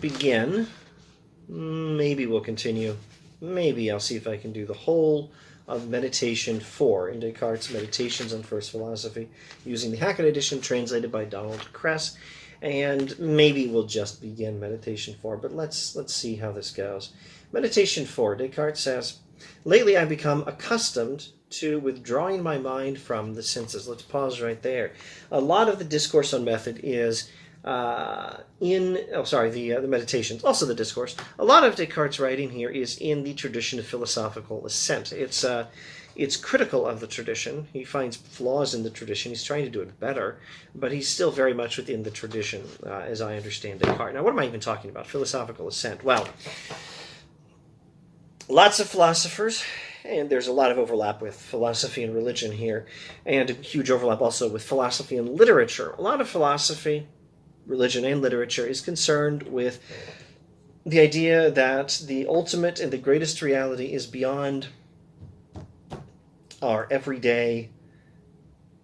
begin. Maybe we'll continue. Maybe I'll see if I can do the whole of Meditation 4 in Descartes' Meditations on First Philosophy, using the Hackett edition translated by Donald Kress. And maybe we'll just begin Meditation 4, but let's see how this goes. Meditation 4, Descartes says, "Lately I've become accustomed to withdrawing my mind from the senses." Let's pause right there. A lot of the discourse on method is the Meditations, also the discourse. A lot of Descartes' writing here is in the tradition of philosophical assent. It's critical of the tradition. He finds flaws in the tradition. He's trying to do it better, but he's still very much within the tradition, as I understand Descartes. Now, what am I even talking about? Philosophical assent. Well, lots of philosophers, and there's a lot of overlap with philosophy and religion here, and a huge overlap also with philosophy and literature. A lot of philosophy, religion, and literature is concerned with the idea that the ultimate and the greatest reality is beyond our everyday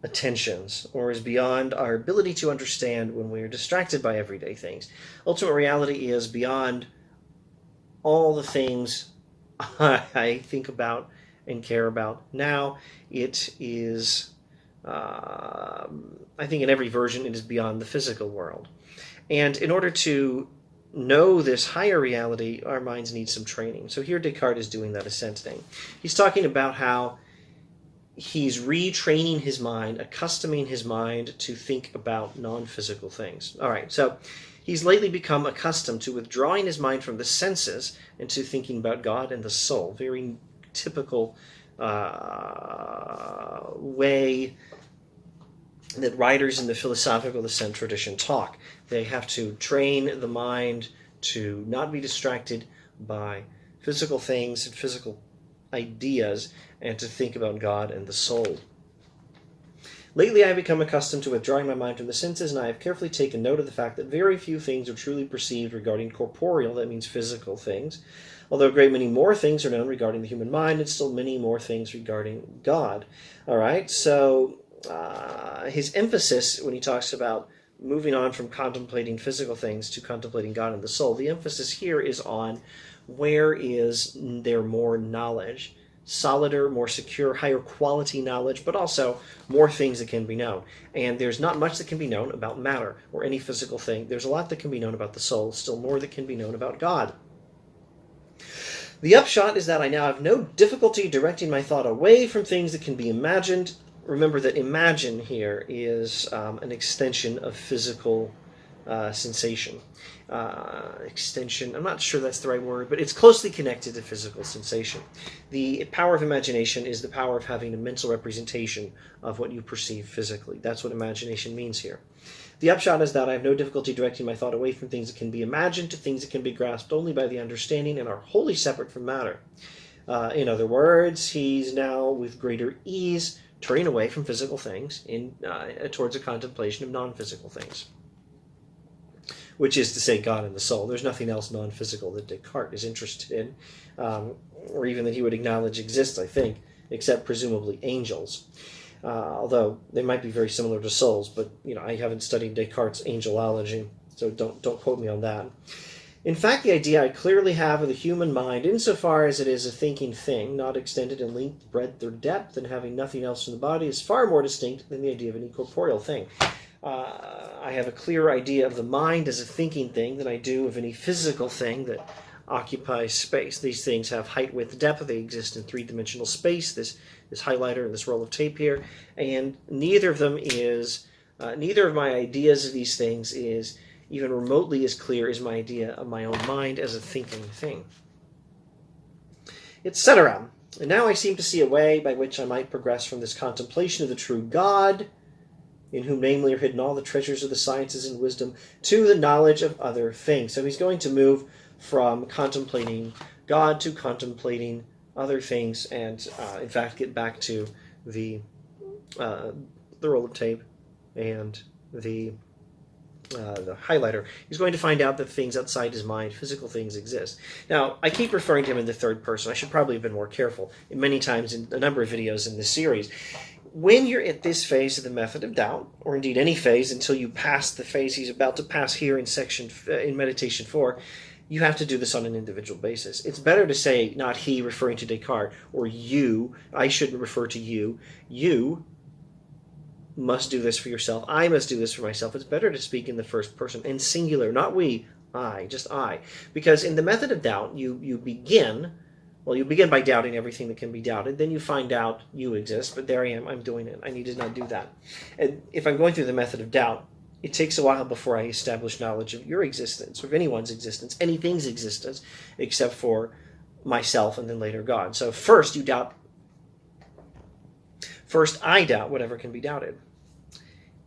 attentions, or is beyond our ability to understand when we are distracted by everyday things. Ultimate reality is beyond all the things I think about and care about now. It is, I think in every version, it is beyond the physical world. And in order to know this higher reality, our minds need some training. So here Descartes is doing that assent thing. He's talking about how he's retraining his mind, accustoming his mind to think about non-physical things. All right, so he's lately become accustomed to withdrawing his mind from the senses and to thinking about God and the soul. Very typical way that writers in the philosophical assent tradition talk. They have to train the mind to not be distracted by physical things and physical ideas, and to think about God and the soul. Lately I have become accustomed to withdrawing my mind from the senses, and I have carefully taken note of the fact that very few things are truly perceived regarding corporeal, that means physical things, although a great many more things are known regarding the human mind, and still many more things regarding God. All right, so his emphasis when he talks about moving on from contemplating physical things to contemplating God and the soul, the emphasis here is on where is there more knowledge, solider, more secure, higher quality knowledge, but also more things that can be known. And there's not much that can be known about matter or any physical thing. There's a lot that can be known about the soul, still more that can be known about God. The upshot is that I now have no difficulty directing my thought away from things that can be imagined. Remember that imagine here is an extension of physical sensation. Extension, I'm not sure that's the right word, but it's closely connected to physical sensation. The power of imagination is the power of having a mental representation of what you perceive physically. That's what imagination means here. The upshot is that I have no difficulty directing my thought away from things that can be imagined to things that can be grasped only by the understanding and are wholly separate from matter. In other words, he's now with greater ease turning away from physical things towards a contemplation of non-physical things, which is to say God and the soul. There's nothing else non-physical that Descartes is interested in, or even that he would acknowledge exists, I think, except presumably angels. Although they might be very similar to souls, but I haven't studied Descartes' angelology, so don't quote me on that. In fact, the idea I clearly have of the human mind, insofar as it is a thinking thing, not extended in length, breadth, or depth, and having nothing else in the body, is far more distinct than the idea of any corporeal thing. I have a clearer idea of the mind as a thinking thing than I do of any physical thing that occupies space. These things have height, width, depth. They exist in three-dimensional space, this highlighter and this roll of tape here, and neither of my ideas of these things is even remotely as clear as my idea of my own mind as a thinking thing, etc. And now I seem to see a way by which I might progress from this contemplation of the true God, in whom namely are hidden all the treasures of the sciences and wisdom, to the knowledge of other things. So he's going to move from contemplating God to contemplating other things, and in fact get back to the roll of tape and the highlighter. He's going to find out that things outside his mind, physical things, exist. Now, I keep referring to him in the third person. I should probably have been more careful. Many times in a number of videos in this series, when you're at this phase of the method of doubt, or indeed any phase until you pass the phase he's about to pass here in meditation 4, you have to do this on an individual basis. It's better to say not he, referring to Descartes, or you. I shouldn't refer to you. You must do this for yourself. I must do this for myself. It's better to speak in the first person, in singular, not we, I, just I. Because in the method of doubt, you begin by doubting everything that can be doubted. Then you find out you exist, but there I am, I'm doing it. I need to not do that. And if I'm going through the method of doubt, it takes a while before I establish knowledge of your existence, or of anyone's existence, anything's existence, except for myself and then later God. So first I doubt whatever can be doubted.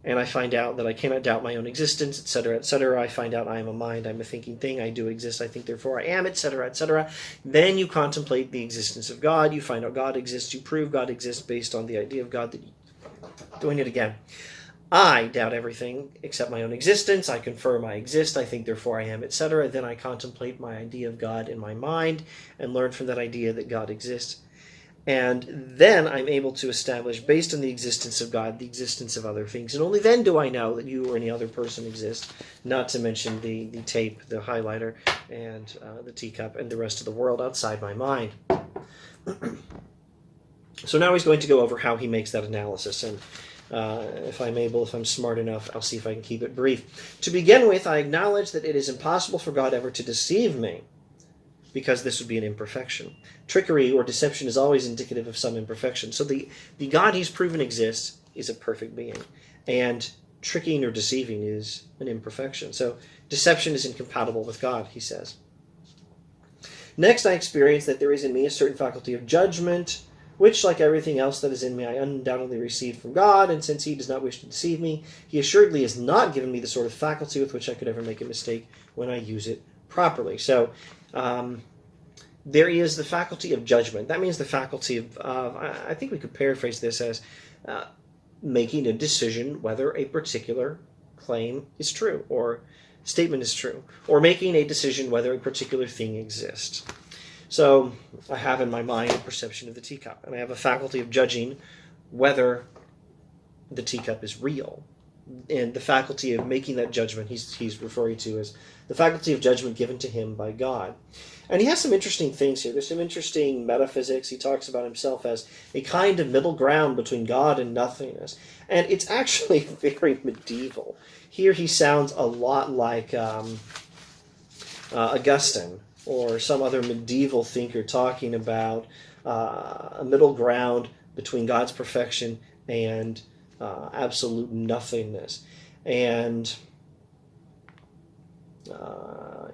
And I find out that I cannot doubt my own existence, etc., etc. I find out I am a mind, I'm a thinking thing, I do exist, I think, therefore I am, etc., etc. Then you contemplate the existence of God, you find out God exists, you prove God exists based on the idea of God. Doing it again. I doubt everything except my own existence. I confirm I exist. I think, therefore, I am, etc. Then I contemplate my idea of God in my mind and learn from that idea that God exists. And then I'm able to establish, based on the existence of God, the existence of other things. And only then do I know that you or any other person exists, not to mention the tape, the highlighter, and the teacup, and the rest of the world outside my mind. So now he's going to go over how he makes that analysis. And if I'm smart enough, I'll see if I can keep it brief. To begin with, I acknowledge that it is impossible for God ever to deceive me, because this would be an imperfection. Trickery or deception is always indicative of some imperfection. So the God he's proven exists is a perfect being. And tricking or deceiving is an imperfection. So deception is incompatible with God, he says. Next, I experience that there is in me a certain faculty of judgment, which, like everything else that is in me, I undoubtedly received from God, and since he does not wish to deceive me, he assuredly has not given me the sort of faculty with which I could ever make a mistake when I use it properly. So there is the faculty of judgment. That means the faculty of, I think we could paraphrase this as making a decision whether a particular claim is true, or statement is true, or making a decision whether a particular thing exists. So I have in my mind a perception of the teacup, and I have a faculty of judging whether the teacup is real. And the faculty of making that judgment he's referring to as the faculty of judgment given to him by God. And he has some interesting things here. There's some interesting metaphysics. He talks about himself as a kind of middle ground between God and nothingness. And it's actually very medieval. Here he sounds a lot like Augustine, or some other medieval thinker talking about a middle ground between God's perfection and absolute nothingness. And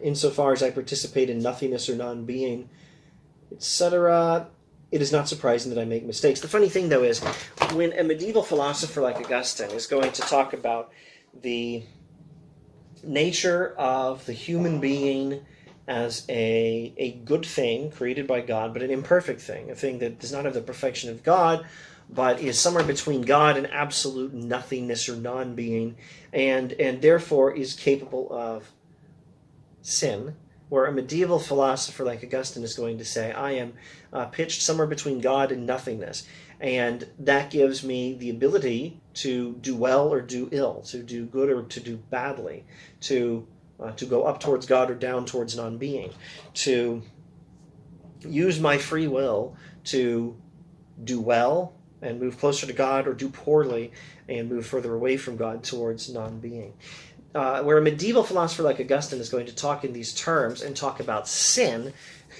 insofar as I participate in nothingness or non-being, etc., it is not surprising that I make mistakes. The funny thing, though, is when a medieval philosopher like Augustine is going to talk about the nature of the human being as a good thing created by God, but an imperfect thing, a thing that does not have the perfection of God, but is somewhere between God and absolute nothingness or non-being, and therefore is capable of sin, where a medieval philosopher like Augustine is going to say, I am pitched somewhere between God and nothingness, and that gives me the ability to do well or do ill, to do good or to do badly, to go up towards God or down towards non-being, to use my free will to do well and move closer to God, or do poorly and move further away from God towards non-being. Where a medieval philosopher like Augustine is going to talk in these terms and talk about sin,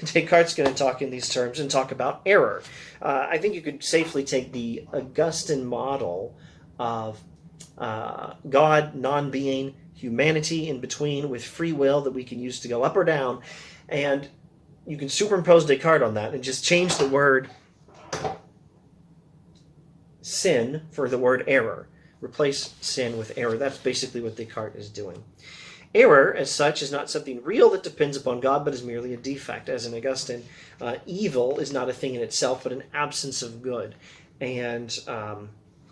Descartes is going to talk in these terms and talk about error. I think you could safely take the Augustine model of God, non-being, humanity in between with free will that we can use to go up or down, and you can superimpose Descartes on that and just change the word sin for the word error. Replace sin with error. That's basically what Descartes is doing. Error, as such, is not something real that depends upon God, but is merely a defect. As in Augustine, evil is not a thing in itself, but an absence of good. And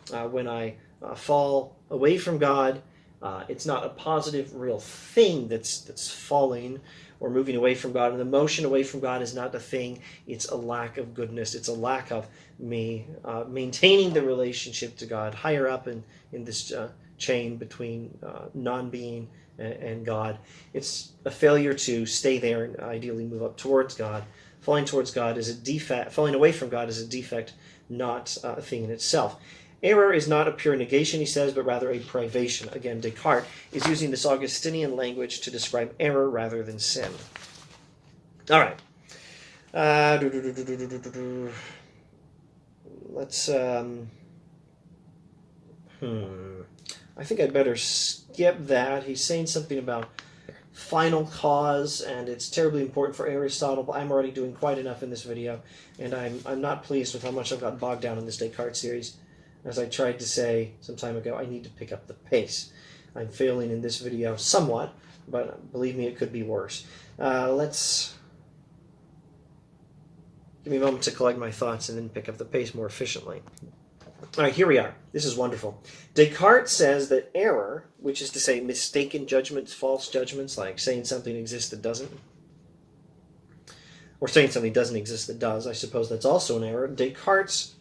when I fall away from God, it's not a positive, real thing that's falling or moving away from God. And the motion away from God is not a thing. It's a lack of goodness. It's a lack of me maintaining the relationship to God higher up in this chain between non-being and God. It's a failure to stay there and ideally move up towards God. Falling towards God is a defect. Falling away from God is a defect, not a thing in itself. Error is not a pure negation, he says, but rather a privation. Again, Descartes is using this Augustinian language to describe error rather than sin. All right. Let's. I think I'd better skip that. He's saying something about final cause, and it's terribly important for Aristotle, but I'm already doing quite enough in this video, and I'm not pleased with how much I've got bogged down in this Descartes series. As I tried to say some time ago, I need to pick up the pace. I'm failing in this video somewhat, but believe me, it could be worse. Let's give me a moment to collect my thoughts and then pick up the pace more efficiently. All right, here we are. This is wonderful. Descartes says that error, which is to say mistaken judgments, false judgments, like saying something exists that doesn't, or saying something doesn't exist that does, I suppose that's also an error. Descartes'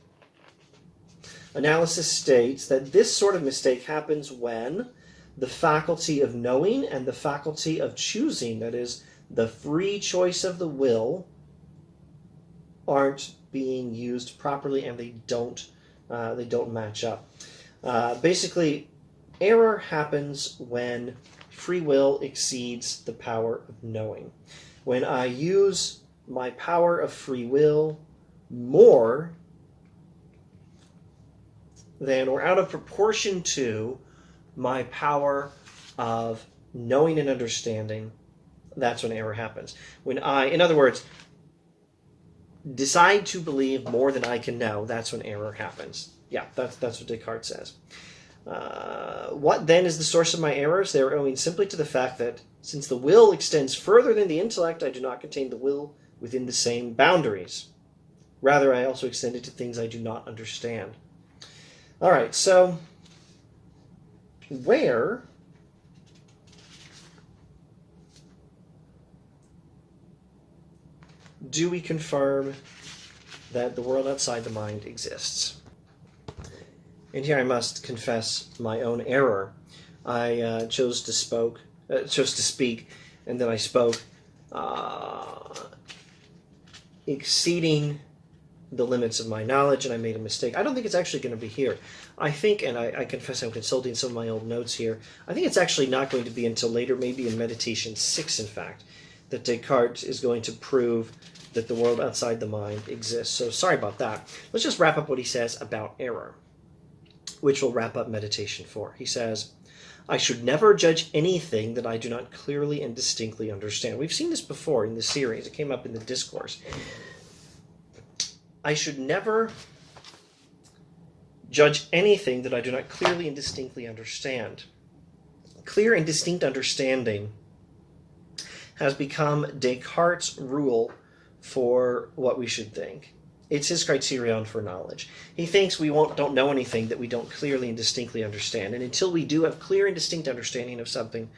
analysis states that this sort of mistake happens when the faculty of knowing and the faculty of choosing, that is, the free choice of the will, aren't being used properly, and they don't match up. Basically, error happens when free will exceeds the power of knowing. When I use my power of free will more than or out of proportion to my power of knowing and understanding, that's when error happens. When I, in other words, decide to believe more than I can know, that's when error happens. Yeah, that's what Descartes says. What then is the source of my errors? They are owing simply to the fact that since the will extends further than the intellect, I do not contain the will within the same boundaries. Rather, I also extend it to things I do not understand. All right, so where do we confirm that the world outside the mind exists? And here I must confess my own error. I chose to speak, and then I spoke exceeding the limits of my knowledge, and I made a mistake. I don't think it's actually going to be here. I think, and I confess I'm consulting some of my old notes here, I think it's actually not going to be until later, maybe in Meditation 6, in fact, that Descartes is going to prove that the world outside the mind exists. So sorry about that. Let's just wrap up what he says about error, which will wrap up Meditation 4. He says, I should never judge anything that I do not clearly and distinctly understand. We've seen this before in the series. It came up in the discourse. I should never judge anything that I do not clearly and distinctly understand. Clear and distinct understanding has become Descartes' rule for what we should think. It's his criterion for knowledge. He thinks we don't know anything that we don't clearly and distinctly understand. And until we do have clear and distinct understanding of something,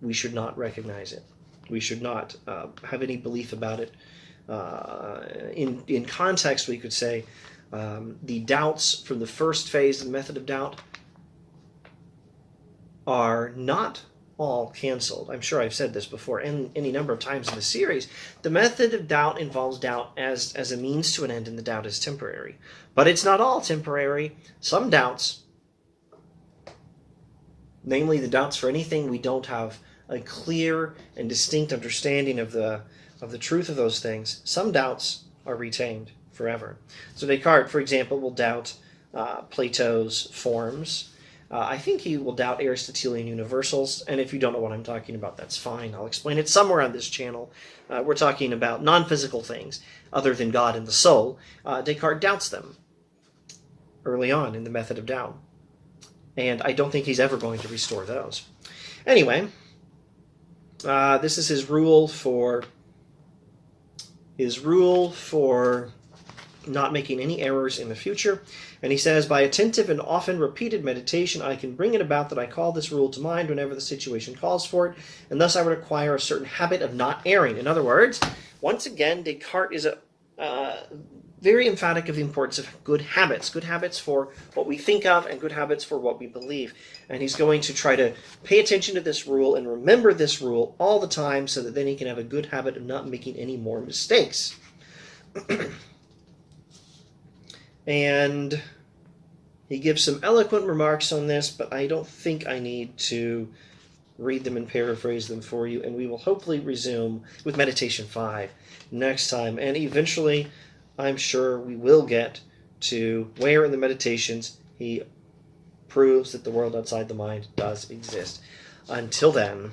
we should not recognize it. We should not have any belief about it. In context, we could say the doubts from the first phase of the method of doubt are not all canceled. I'm sure I've said this before any number of times in the series. The method of doubt involves doubt as a means to an end, and the doubt is temporary. But it's not all temporary. Some doubts, namely the doubts for anything we don't have a clear and distinct understanding of the truth of those things, some doubts are retained forever. So Descartes, for example, will doubt Plato's forms. I think he will doubt Aristotelian universals, and if you don't know what I'm talking about, that's fine. I'll explain it somewhere on this channel. We're talking about non-physical things other than God and the soul. Descartes doubts them early on in the method of doubt, and I don't think he's ever going to restore those. Anyway, this is his rule for not making any errors in the future. And he says, by attentive and often repeated meditation, I can bring it about that I call this rule to mind whenever the situation calls for it, and thus I would acquire a certain habit of not erring. In other words, once again, Descartes is very emphatic of the importance of good habits for what we think of and good habits for what we believe. And he's going to try to pay attention to this rule and remember this rule all the time so that then he can have a good habit of not making any more mistakes. And he gives some eloquent remarks on this, but I don't think I need to read them and paraphrase them for you, and we will hopefully resume with Meditation 5 next time. And eventually, I'm sure we will get to where in the meditations he proves that the world outside the mind does exist. Until then...